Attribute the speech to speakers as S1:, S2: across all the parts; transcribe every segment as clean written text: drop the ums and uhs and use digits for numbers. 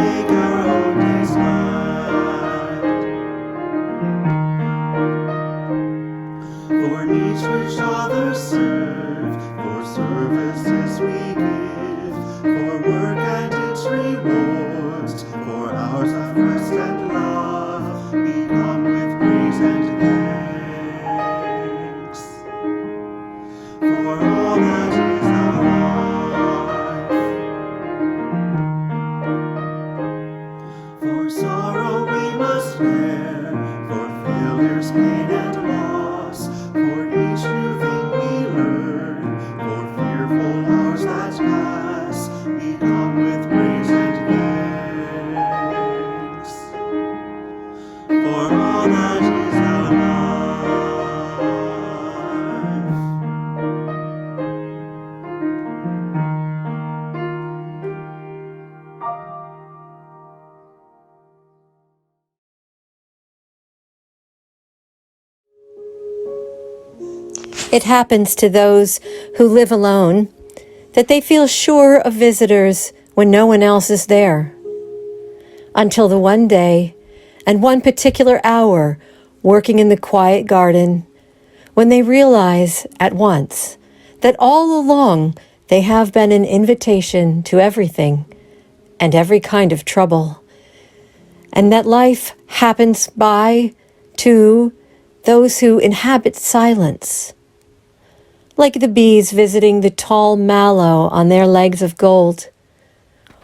S1: make our own days glad. For needs which others serve, for services we give, for work and its rewards, for hours of rest and love, we come with praise and thanks. For all that is alive, for sorrow we must bear, for failures, pain and loss, for each new thing we learn, for fearful hours that pass, we come with praise and thanks. For all that is alive.
S2: It happens to those who live alone that they feel sure of visitors when no one else is there. Until the one day and one particular hour working in the quiet garden when they realize at once that all along they have been an invitation to everything and every kind of trouble, and that life happens by to those who inhabit silence, like the bees visiting the tall mallow on their legs of gold,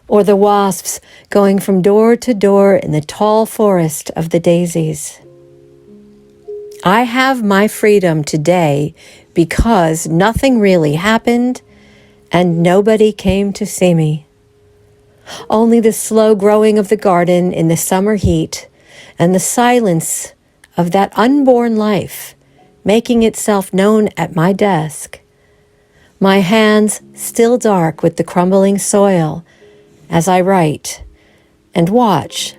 S2: or the wasps going from door to door in the tall forest of the daisies. I have my freedom today because nothing really happened and nobody came to see me. Only the slow growing of the garden in the summer heat and the silence of that unborn life making itself known at my desk, my hands still dark with the crumbling soil as I write and watch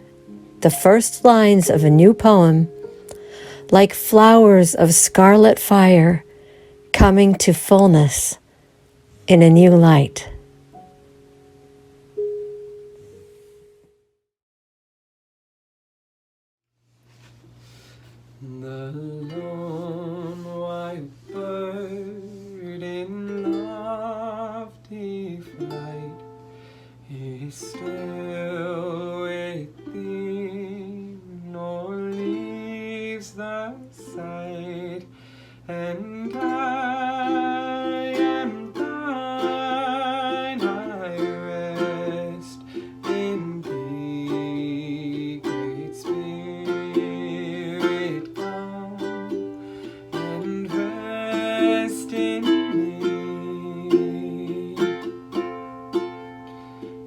S2: the first lines of a new poem like flowers of scarlet fire coming to fullness in a new light.
S1: The lone white bird in lofty flight is still within, nor leaves the sight, and I am thine, I rest in thee, great Spirit, come and rest in me.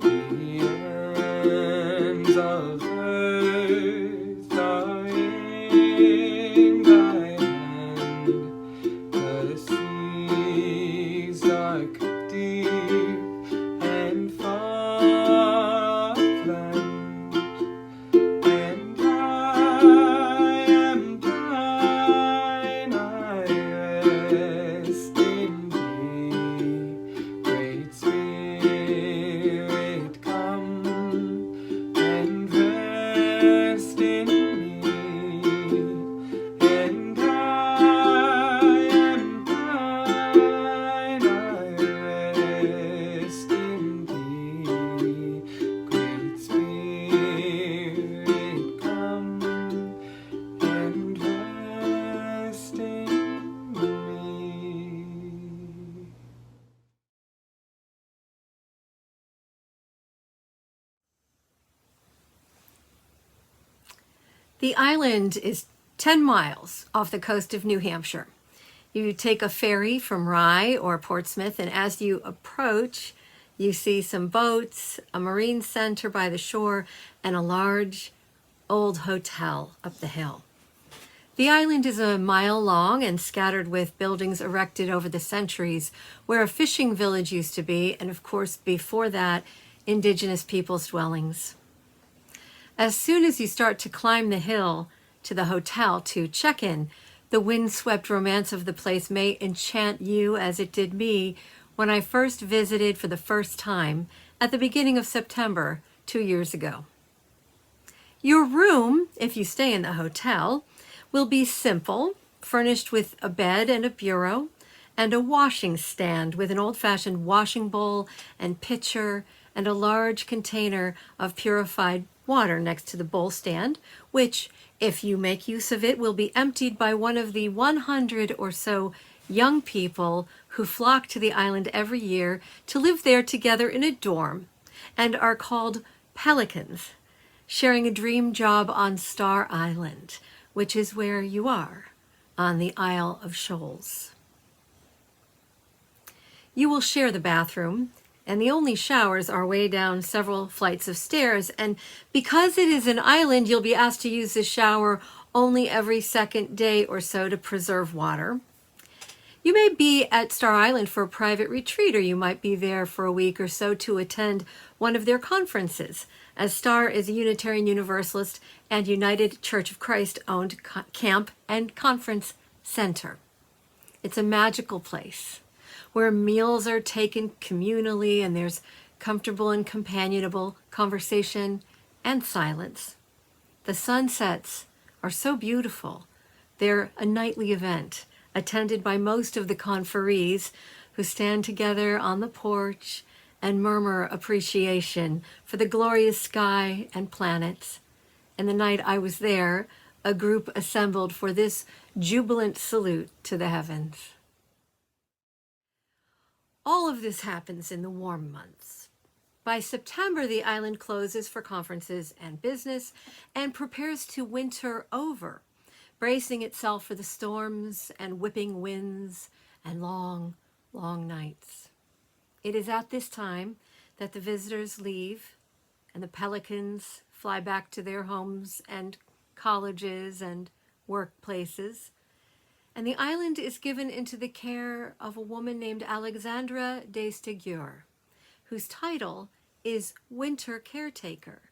S1: The ends of earth are in thy hand, the seas dark, deep, and far off land, and I am thine, I rest in thee, great Spirit, come and rest in me, and I am thine, I rest in thee, great Spirit, come and rest in me.
S2: The island is 10 miles off the coast of New Hampshire. You take a ferry from Rye or Portsmouth, and as you approach, you see some boats, a marine center by the shore, and a large old hotel up the hill. The island is a mile long and scattered with buildings erected over the centuries where a fishing village used to be, and of course, before that, indigenous people's dwellings. As soon as you start to climb the hill to the hotel to check in, the windswept romance of the place may enchant you as it did me when I first visited for the first time at the beginning of September 2 years ago. Your room, if you stay in the hotel, will be simple, furnished with a bed and a bureau and a washing stand with an old-fashioned washing bowl and pitcher and a large container of purified water next to the bowl stand, which, if you make use of it, will be emptied by one of the 100 or so young people who flock to the island every year to live there together in a dorm and are called Pelicans, sharing a dream job on Star Island, which is where you are, on the Isle of Shoals. You will share the bathroom, and the only showers are way down several flights of stairs, and because it is an island, you'll be asked to use the shower only every second day or so to preserve water. You may be at Star Island for a private retreat, or you might be there for a week or so to attend one of their conferences, as Star is a Unitarian Universalist and United Church of Christ owned camp and conference center. It's a magical place where meals are taken communally and there's comfortable and companionable conversation and silence. The sunsets are so beautiful. They're a nightly event attended by most of the conferees who stand together on the porch and murmur appreciation for the glorious sky and planets. And the night I was there, a group assembled for this jubilant salute to the heavens. All of this happens in the warm months. By September, the island closes for conferences and business and prepares to winter over, bracing itself for the storms and whipping winds and long, long nights. It is at this time that the visitors leave and the Pelicans fly back to their homes and colleges and workplaces, and the island is given into the care of a woman named Alexandra Destiguier, whose title is Winter Caretaker,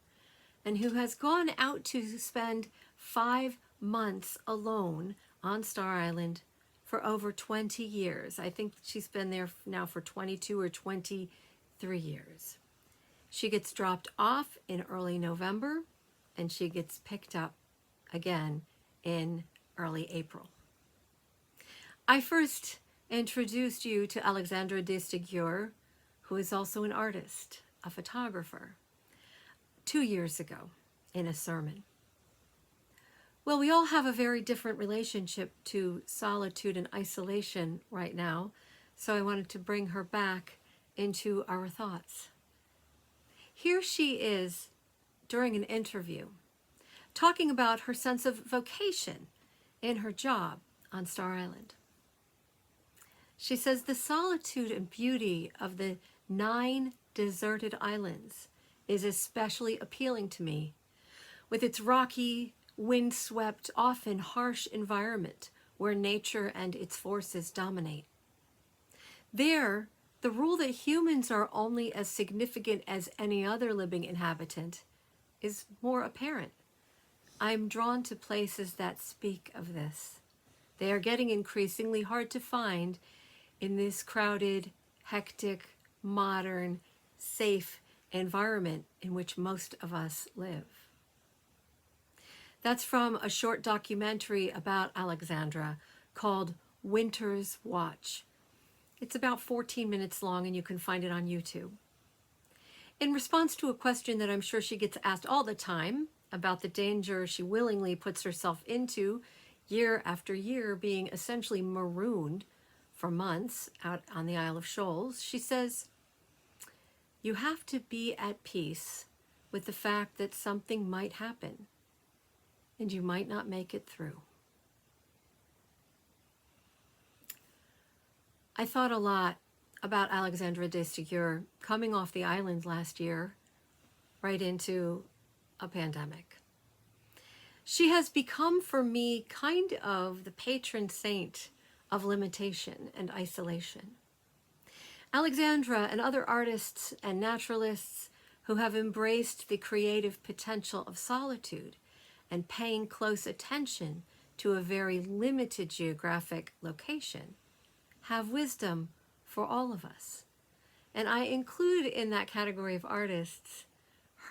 S2: and who has gone out to spend 5 months alone on Star Island for over 20 years. I think she's been there now for 22 or 23 years. She gets dropped off in early November, and she gets picked up again in early April. I first introduced you to Alexandra Destiguier, who is also an artist, a photographer, 2 years ago in a sermon. Well, we all have a very different relationship to solitude and isolation right now, so I wanted to bring her back into our thoughts. Here she is during an interview, talking about her sense of vocation in her job on Star Island. She says, "The solitude and beauty of the 9 deserted islands is especially appealing to me, with its rocky, windswept, often harsh environment where nature and its forces dominate. There, the rule that humans are only as significant as any other living inhabitant is more apparent. I'm drawn to places that speak of this. They are getting increasingly hard to find in this crowded, hectic, modern, safe environment in which most of us live." That's from a short documentary about Alexandra called Winter's Watch. It's about 14 minutes long, and you can find it on YouTube. In response to a question that I'm sure she gets asked all the time about the danger she willingly puts herself into year after year, being essentially marooned for months out on the Isle of Shoals, she says, "You have to be at peace with the fact that something might happen and you might not make it through." I thought a lot about Alexandra Destiguier coming off the island last year right into a pandemic. She has become for me kind of the patron saint of limitation and isolation. Alexandra and other artists and naturalists who have embraced the creative potential of solitude and paying close attention to a very limited geographic location have wisdom for all of us. And I include in that category of artists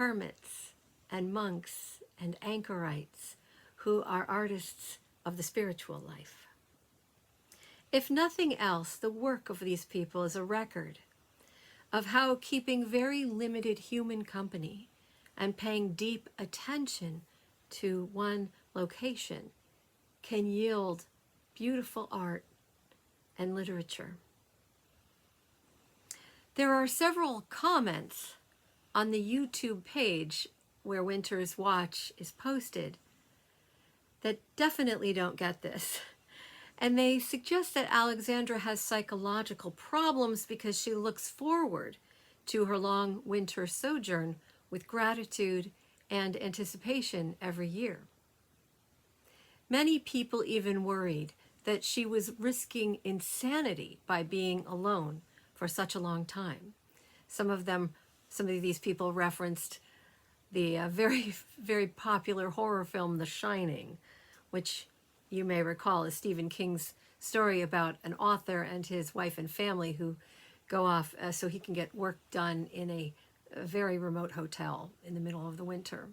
S2: hermits and monks and anchorites who are artists of the spiritual life. If nothing else, the work of these people is a record of how keeping very limited human company and paying deep attention to one location can yield beautiful art and literature. There are several comments on the YouTube page where Winter's Watch is posted that definitely don't get this. And they suggest that Alexandra has psychological problems because she looks forward to her long winter sojourn with gratitude and anticipation every year. Many people even worried that she was risking insanity by being alone for such a long time. Some of these people referenced the very, very popular horror film, The Shining, which you may recall is Stephen King's story about an author and his wife and family who go off so he can get work done in a very remote hotel in the middle of the winter.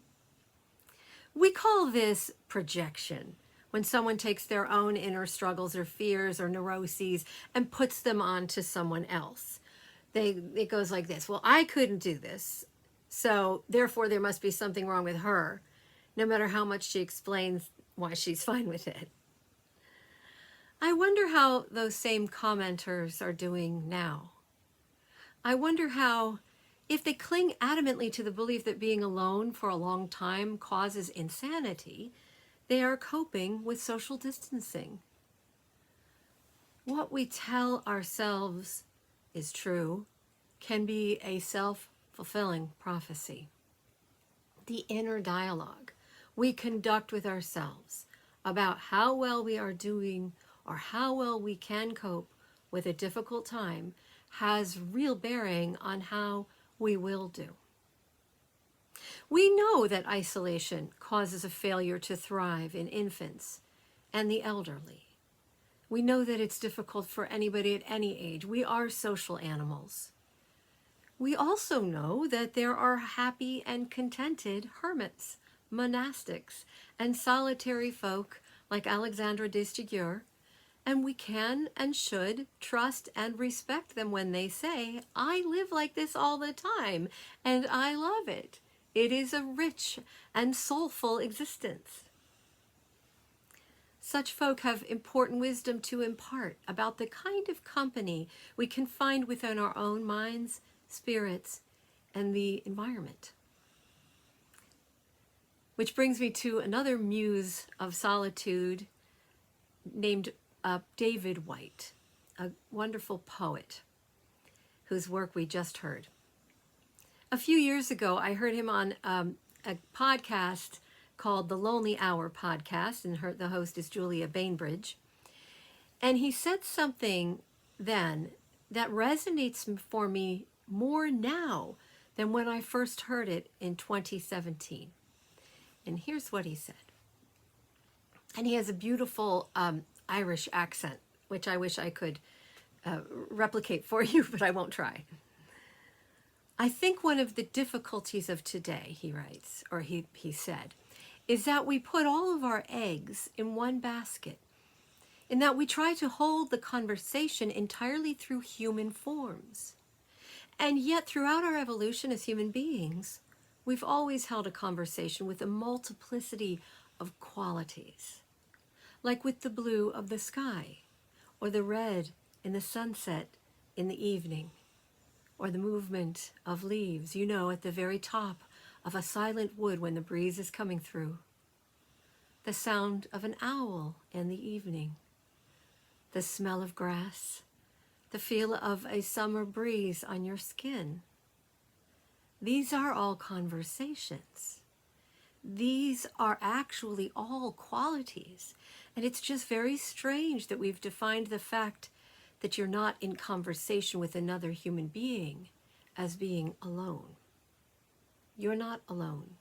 S2: We call this projection, when someone takes their own inner struggles or fears or neuroses and puts them onto someone else. It goes like this: well, I couldn't do this, so therefore there must be something wrong with her, no matter how much she explains why she's fine with it. I wonder how those same commenters are doing now. I wonder how, if they cling adamantly to the belief that being alone for a long time causes insanity, they are coping with social distancing. What we tell ourselves is true can be a self-fulfilling prophecy. The inner dialogue we conduct with ourselves about how well we are doing or how well we can cope with a difficult time has real bearing on how we will do. We know that isolation causes a failure to thrive in infants and the elderly. We know that it's difficult for anybody at any age. We are social animals. We also know that there are happy and contented hermits, monastics, and solitary folk like Alexandra Destigure, and we can and should trust and respect them when they say, I live like this all the time, and I love it. It is a rich and soulful existence. Such folk have important wisdom to impart about the kind of company we can find within our own minds, spirits, and the environment. Which brings me to another muse of solitude named David Whyte, a wonderful poet whose work we just heard. A few years ago, I heard him on a podcast called The Lonely Hour Podcast, and the host is Julia Bainbridge. And he said something then that resonates for me more now than when I first heard it in 2017. And here's what he said. And he has a beautiful Irish accent, which I wish I could replicate for you, but I won't try. I think one of the difficulties of today, he writes, or he said, is that we put all of our eggs in one basket, in that we try to hold the conversation entirely through human forms. And yet throughout our evolution as human beings, we've always held a conversation with a multiplicity of qualities, like with the blue of the sky, or the red in the sunset in the evening, or the movement of leaves, at the very top of a silent wood when the breeze is coming through, the sound of an owl in the evening, the smell of grass, the feel of a summer breeze on your skin. These are all conversations. These are actually all qualities. And it's just very strange that we've defined the fact that you're not in conversation with another human being as being alone. You're not alone.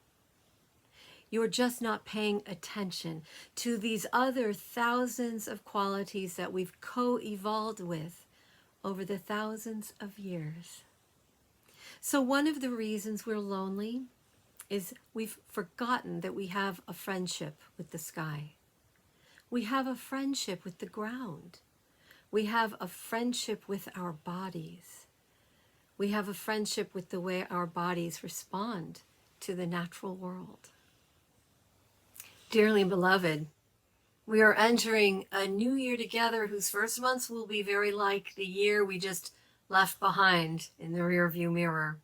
S2: You're just not paying attention to these other thousands of qualities that we've co-evolved with over the thousands of years. So one of the reasons we're lonely is we've forgotten that we have a friendship with the sky. We have a friendship with the ground. We have a friendship with our bodies. We have a friendship with the way our bodies respond to the natural world. Dearly beloved, we are entering a new year together whose first months will be very like the year we just left behind in the rearview mirror.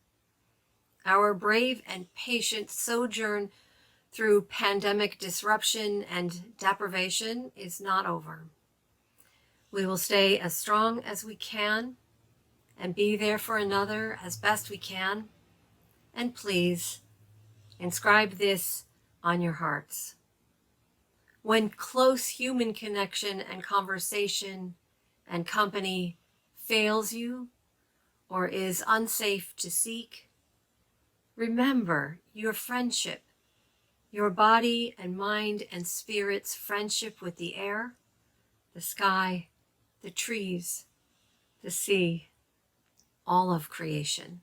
S2: Our brave and patient sojourn through pandemic disruption and deprivation is not over. We will stay as strong as we can and be there for another as best we can. And please inscribe this on your hearts. When close human connection and conversation and company fails you or is unsafe to seek, remember your friendship, your body and mind and spirit's friendship with the air, the sky, the trees, the sea, all of creation.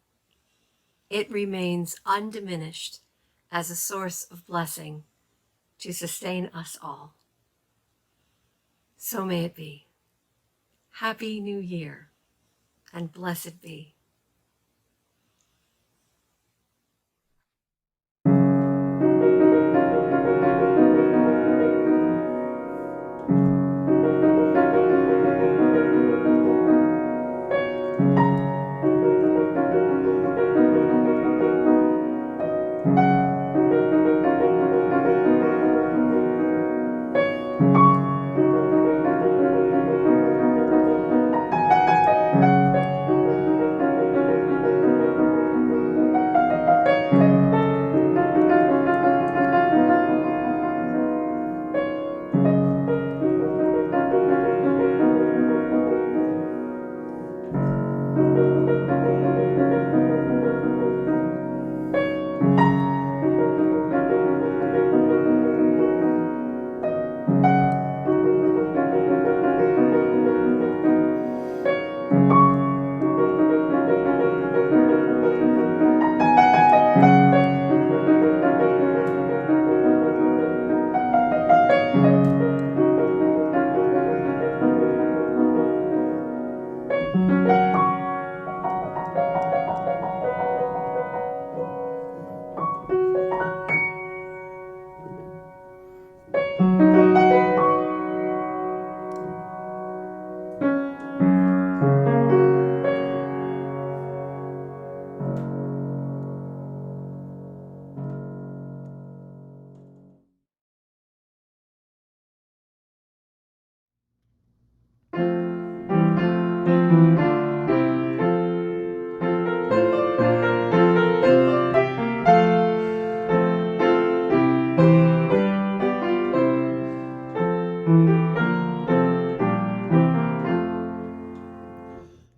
S2: It remains undiminished as a source of blessing to sustain us all. So may it be. Happy New Year, and blessed be.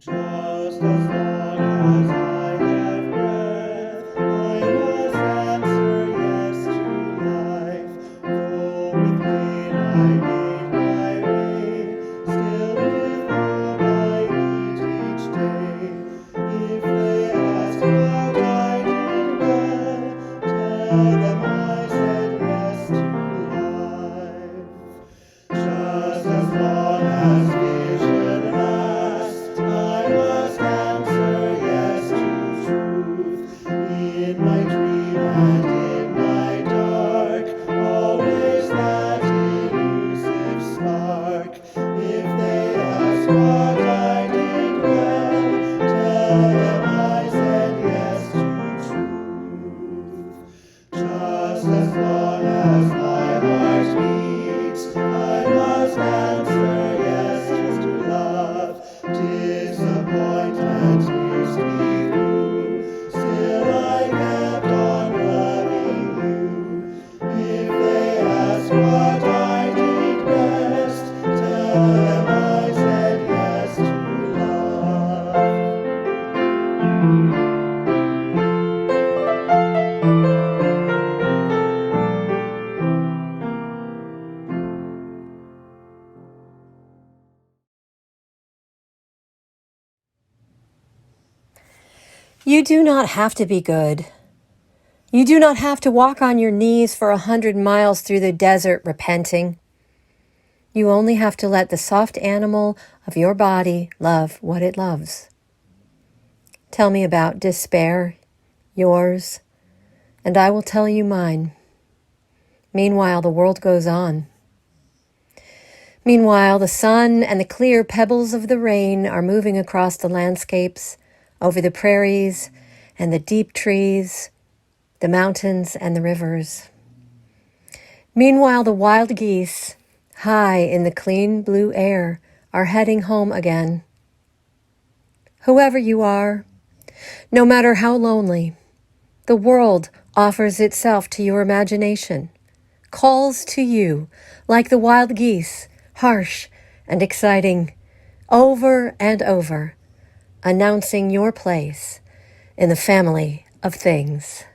S1: Just as long as I have breath, I must answer yes to life. Though with pain I make my way, still with hope I eat each day. If they ask what I did well, tell them I said yes to life. Just as long as vision lasts, I must answer yes to truth. In my dream and in my dark, always that elusive spark. If they ask what I did well, tell them I said yes to truth. Just as long as my heart beats, I must answer yes to love. Disappointment pierced me through, still I kept on loving you. If they ask what I did best, tell them I said yes to love.
S2: You do not have to be good You do not have to walk on your knees for 100 miles through the desert repenting. You only have to let the soft animal of your body love what it loves. Tell me about despair, yours, and I will tell you mine. Meanwhile, the world goes on. Meanwhile, the sun and the clear pebbles of the rain are moving across the landscapes, over the prairies and the deep trees, the mountains and the rivers. Meanwhile, the wild geese, high in the clean blue air, are heading home again. Whoever you are, no matter how lonely, the world offers itself to your imagination, calls to you like the wild geese, harsh and exciting, over and over, announcing your place in the family of things.